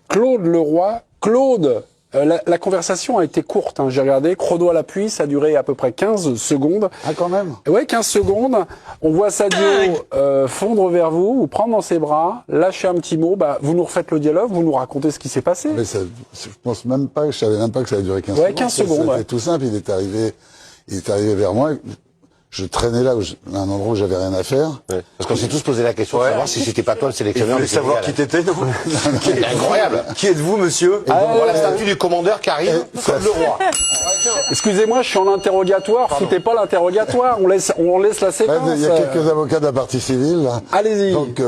Claude Leroy. Claude, la conversation a été courte, hein, j'ai regardé, chrono à l'appui, ça a duré à peu près 15 secondes. Ah, quand même. Ouais, 15 secondes. On voit Sadio fondre vers vous, vous prendre dans ses bras, lâcher un petit mot, vous nous refaites le dialogue, vous nous racontez ce qui s'est passé. Mais ça, je pense même pas, je savais même pas que ça allait durer 15 secondes. 15 secondes. C'était tout simple, il est arrivé vers moi. Je traînais là, à un endroit où j'avais rien à faire. Ouais. Parce qu'on s'est tous posé la question de savoir si c'était pas toi le sélectionneur. Vous voulez savoir qui t'étais, non? C'est incroyable. Qui êtes-vous, monsieur? On voit la statue du commandeur qui arrive, Claude Leroy. Excusez-moi, je suis en interrogatoire, foutez pas l'interrogatoire, on laisse la séquence. Il y a quelques avocats de la partie civile, là. Allez-y. Donc,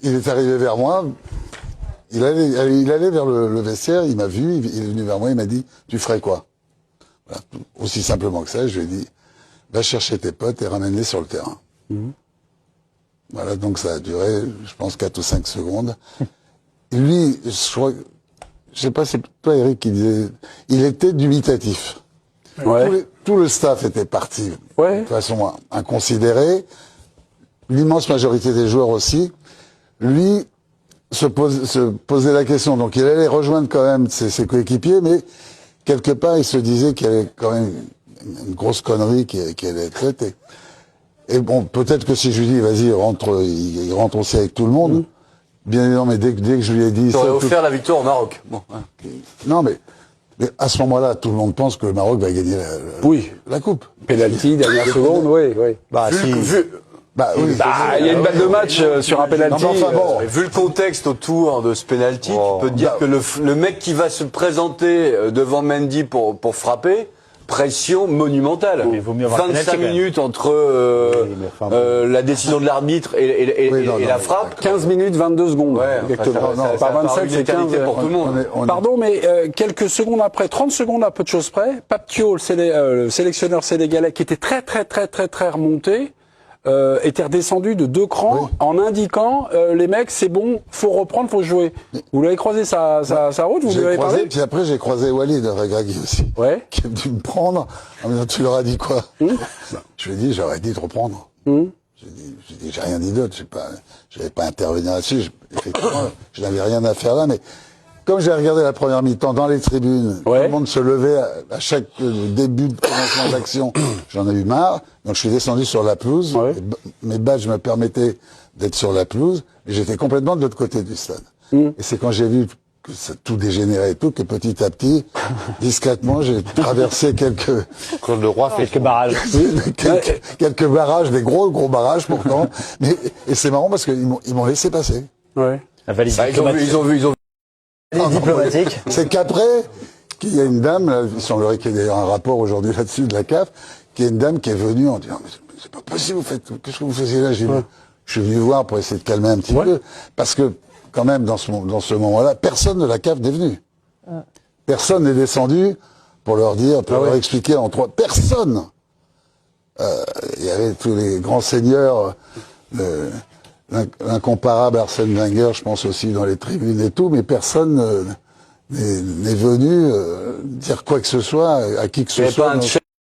il est arrivé vers moi. Il allait vers le vestiaire, il m'a vu, il est venu vers moi, il m'a dit, tu ferais quoi? Voilà. Aussi simplement que ça, je lui ai dit, va chercher tes potes et ramène-les sur le terrain. Voilà, donc ça a duré, je pense, 4 ou 5 secondes. Et lui, je sais pas, c'est toi, Eric, qui disait, il était dubitatif. Ouais. Tout le staff était parti de façon inconsidérée. L'immense majorité des joueurs aussi. Lui se posait la question. Donc il allait rejoindre quand même ses coéquipiers, mais quelque part il se disait qu'il y avait quand même une grosse connerie qui allait être faite. Et bon, peut-être que si je lui dis, vas-y, il rentre aussi avec tout le monde. Bien évidemment, mais dès que je lui ai dit... Tu aurais offert la victoire au Maroc. Bon. Non, mais à ce moment-là, tout le monde pense que le Maroc va gagner la coupe. Penalty, dernière seconde, oui. Il y a une balle de match sur un penalty. Vu le contexte autour de ce penalty, tu peux te dire que le mec qui va se présenter devant Mendy pour frapper, pression monumentale. Mais il vaut mieux avoir 25 minutes entre la décision de l'arbitre et la frappe. 15 minutes, 22 secondes. Ouais, exactement. Pas 27, c'est 15 pour tout le monde. Pardon, mais quelques secondes après, 30 secondes à peu de choses près, Paptio, le sélectionneur sénégalais, qui était très remonté, était redescendu de 2 crans en indiquant les mecs, c'est bon, faut reprendre, faut jouer. Vous l'avez croisé sa route, vous lui avez parlé? Puis après j'ai croisé Walid Regragui aussi, qui est venu me prendre en me disant, tu leur as dit quoi? Je lui ai dit, j'aurais dit de reprendre. J'ai dit, j'ai rien dit d'autre, j'avais pas intervenu là-dessus, effectivement, je n'avais rien à faire là, mais comme j'ai regardé la première mi-temps dans les tribunes, tout le monde se levait à chaque début de commencement d'action, j'en ai eu marre, donc je suis descendu sur la pelouse, mes badges me permettaient d'être sur la pelouse, et j'étais complètement de l'autre côté du stade. Et c'est quand j'ai vu que ça tout dégénérait et tout, que petit à petit, discrètement, j'ai traversé Claude Leroy fait quelques barrages. quelques barrages, des gros barrages pourtant, et c'est marrant parce qu'ils m'ont laissé passer. Ouais. La valise Ils ont vu. diplomatique. C'est qu'après, qu'il y a une dame, là, il semblerait qu'il y ait d'ailleurs un rapport aujourd'hui là-dessus de la CAF, qu'il y a une dame qui est venue en disant, mais c'est pas possible, qu'est-ce que vous faisiez là? Je suis venu voir pour essayer de calmer un petit peu, parce que, quand même, dans ce moment-là, personne de la CAF n'est venu. Personne n'est descendu pour leur dire, pour leur expliquer en 3, personne! Il y avait tous les grands seigneurs, l'incomparable Arsène Wenger, je pense aussi dans les tribunes et tout, mais personne n'est venu dire quoi que ce soit à qui que ce soit.